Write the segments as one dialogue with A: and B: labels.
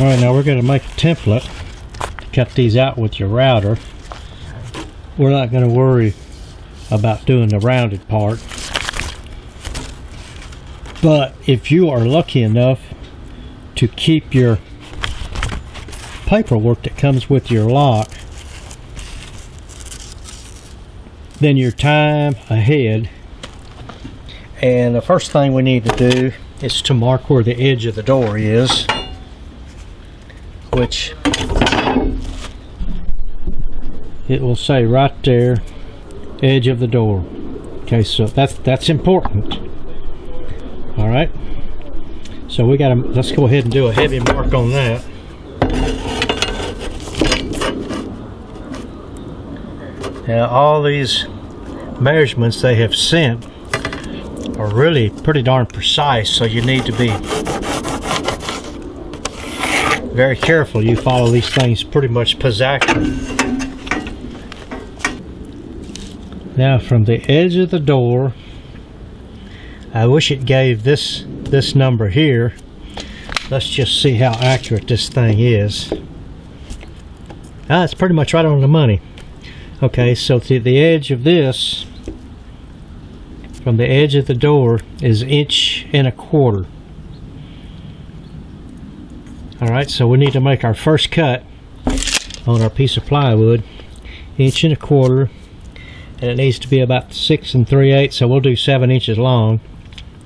A: Alright, now we're going to make a template to cut these out with your router. We're not going to worry about doing the rounded part. But if you are lucky enough to keep your paperwork that comes with your lock, then your time ahead. And the first thing we need to do is to mark where the edge of the door is, which it will say right there, edge of the door. Okay, so that's important. All right, so we gotta, let's go ahead and do a heavy mark on that. Now all these measurements they have sent are really pretty darn precise, so you need to be very careful. You follow these things pretty much exactly. Now from the edge of the door, I wish it gave this number here. Let's just see how accurate this thing is. It's pretty much right on the money. Okay, so to the edge of this, from the edge of the door, is 1.25 inches. Alright, so we need to make our first cut on our piece of plywood, 1.25 inches, and it needs to be about 6 3/8, so we'll do 7 inches long.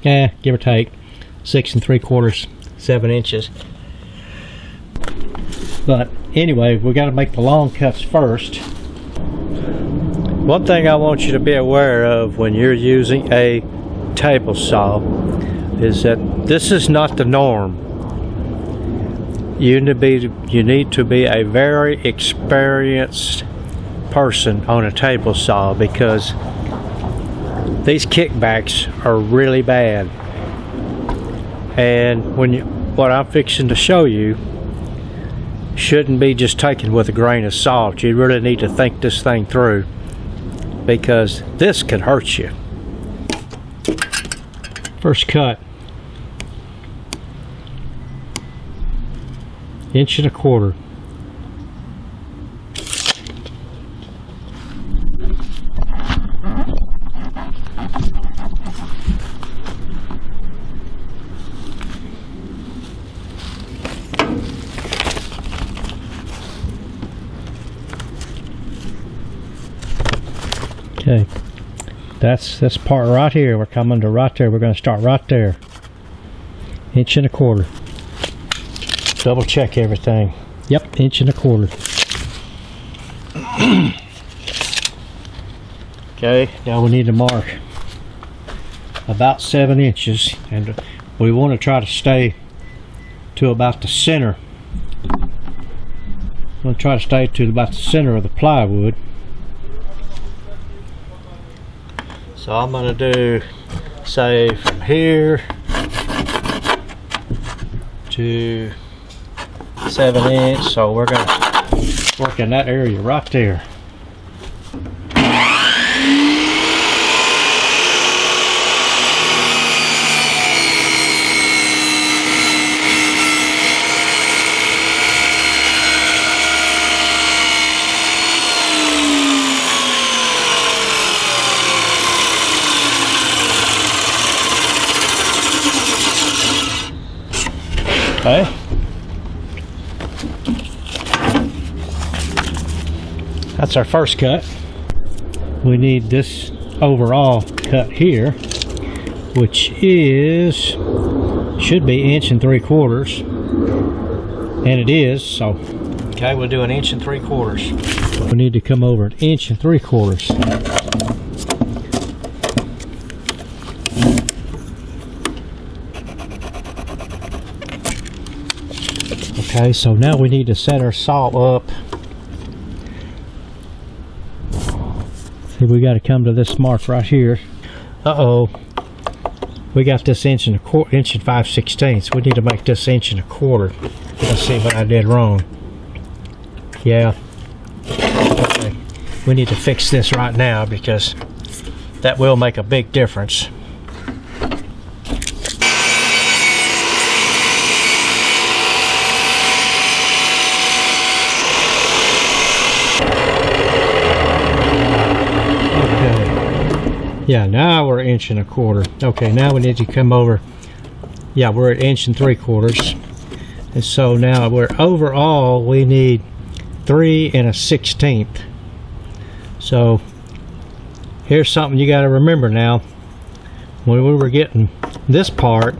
A: Give or take 6 3/4, 7 inches. But anyway, we got to make the long cuts first. One thing I want you to be aware of when you're using a table saw is that this is not the norm. You need to be a very experienced person on a table saw, because these kickbacks are really bad. And what I'm fixing to show you shouldn't be just taken with a grain of salt. You really need to think this thing through, because this could hurt you. First cut, 1.25 inches. Okay, that's this part right here. We're coming to right there. We're going to start right there. 1.25 inches. Double check everything. Yep, 1.25 inches. Okay, now we need to mark about 7 inches, and we want to try to stay to about the center. We'll try to stay to about the center of the plywood. So I'm going to do, say, from here to 7 inches. So we're going to work in that area right there. Okay. That's our first cut. We need this overall cut here, which is, should be 1.75 inches, and it is. So, okay, we'll do 1.75 inches. We need to come over 1.75 inches. Okay, so now we need to set our saw up. See, we got to come to this mark right here. We got this 1.25 inches and 5/16. We need to make this 1.25 inches. Let's see what I did wrong. Yeah. Okay. We need to fix this right now, because that will make a big difference. Okay. Yeah, now we're 1.25 inches. Okay, now we need to come over. Yeah, we're at 1 3/4 inches. And so now we're overall, we need 3 1/16. So here's something you got to remember now. When we were getting this part,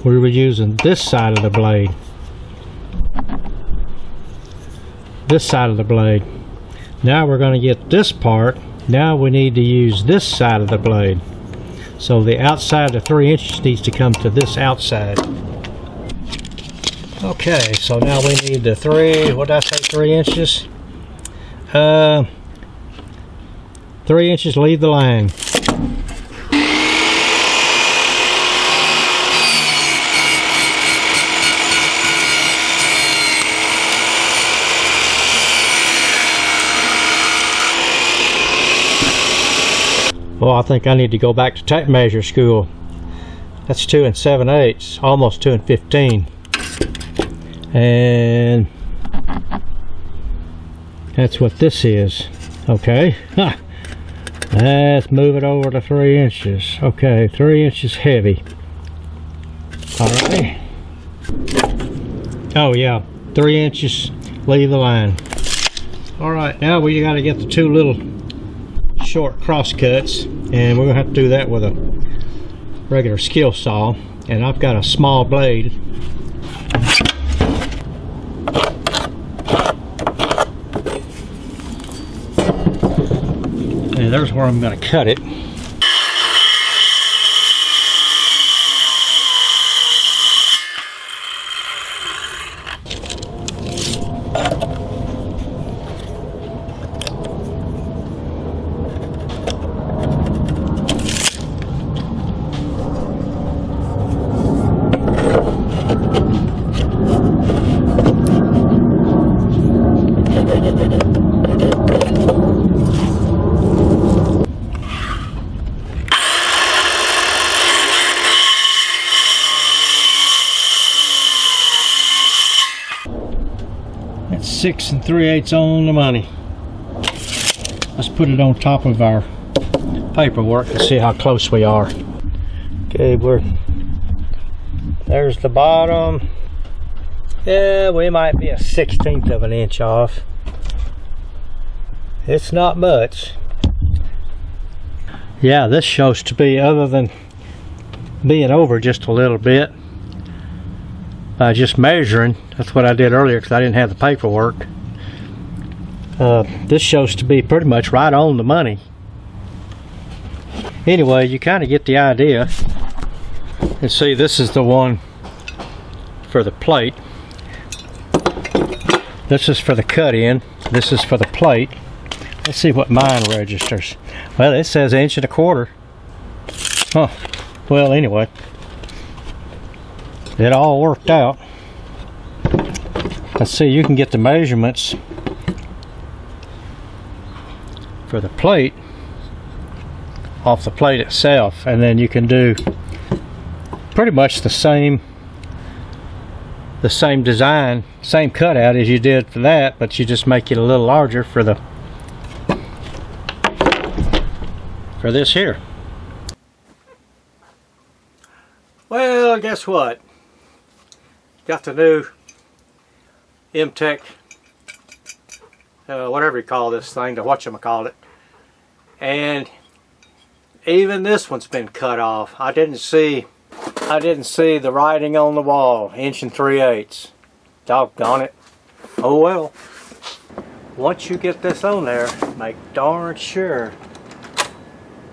A: we were using this side of the blade. This side of the blade. Now we're going to get this part. Now we need to use this side of the blade. So the outside of 3 inches needs to come to this outside. Okay, so now we need the 3 inches? 3 inches, leave the line. Well, I think I need to go back to tape measure school. That's 2 7/8, almost 2 15. And that's what this is. Okay. Let's move it over to 3 inches. Okay, 3 inches heavy. Alright. Oh yeah, 3 inches, leave the line. Alright, now we got to get the two little short cross cuts, and we're going to have to do that with a regular skill saw. And I've got a small blade. And there's where I'm going to cut it. That's 6 3/8 on the money. Let's put it on top of our paperwork and see how close we are. Okay, there's the bottom. Yeah, we might be a 1/16 of an inch off. It's not much. Yeah, this shows to be, other than being over just a little bit, by just measuring. That's what I did earlier because I didn't have the paperwork. This shows to be pretty much right on the money. Anyway, you kind of get the idea. And see, this is the one for the plate. This is for the cut in. This is for the plate. Let's see what mine registers. Well, it says 1 1/4. Huh. Well, anyway, it all worked out. Let's see, you can get the measurements for the plate off the plate itself, and then you can do pretty much the same design, same cutout as you did for that, but you just make it a little larger for this here. Well, guess what? Got the new Emtec, whatever you call this thing, the whatchamacallit, and even this one's been cut off. I didn't see the writing on the wall, 1 3/8. Doggone it. Oh well. Once you get this on there, make darn sure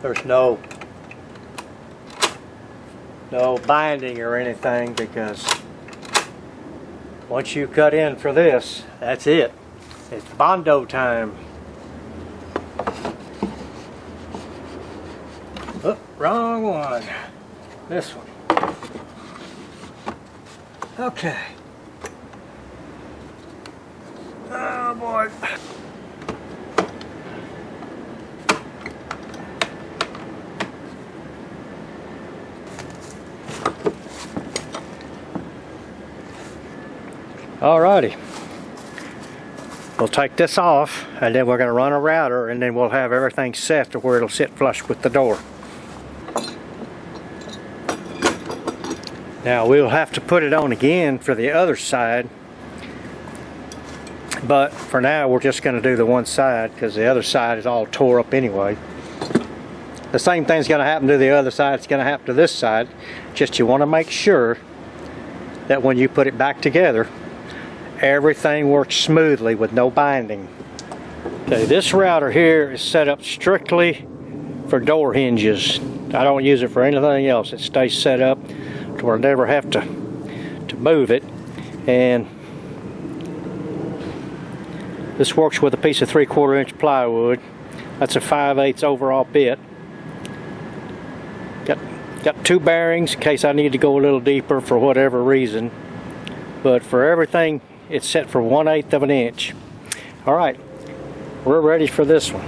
A: there's no binding or anything, because once you cut in for this, that's it. It's Bondo time. Oh, wrong one. This one. Okay. Oh boy. Alrighty. We'll take this off, and then we're going to run a router, and then we'll have everything set to where it'll sit flush with the door. Now we'll have to put it on again for the other side, but for now we're just going to do the one side because the other side is all tore up anyway. The same thing's going to happen to the other side. It's going to happen to this side. Just you want to make sure that when you put it back together, everything works smoothly with no binding. Okay, this router here is set up strictly for door hinges. I don't use it for anything else. It stays set up to where I never have to move it. And this works with a piece of 3/4 inch plywood. That's a 5/8 overall bit. Got 2 bearings in case I need to go a little deeper for whatever reason. But for everything, it's set for 1/8 of an inch. All right, we're ready for this one.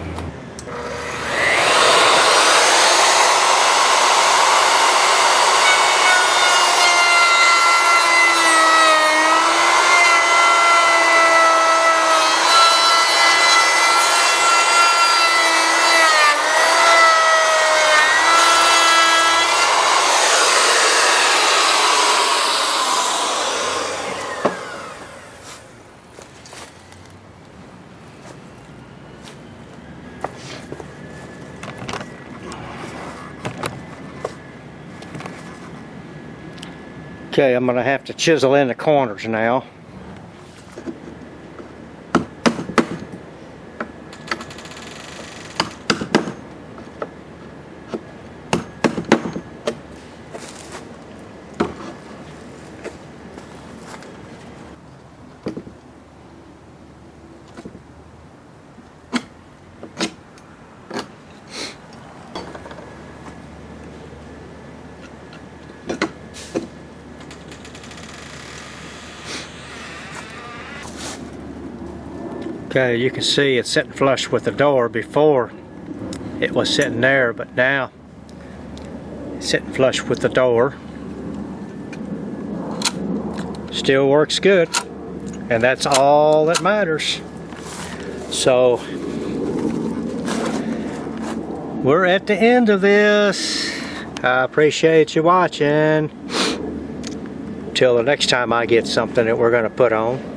A: Okay, I'm going to have to chisel in the corners now. Okay, you can see it's sitting flush with the door. Before it was sitting there, but now it's sitting flush with the door. Still works good, and that's all that matters. So we're at the end of this. I appreciate you watching. Till the next time I get something that we're going to put on.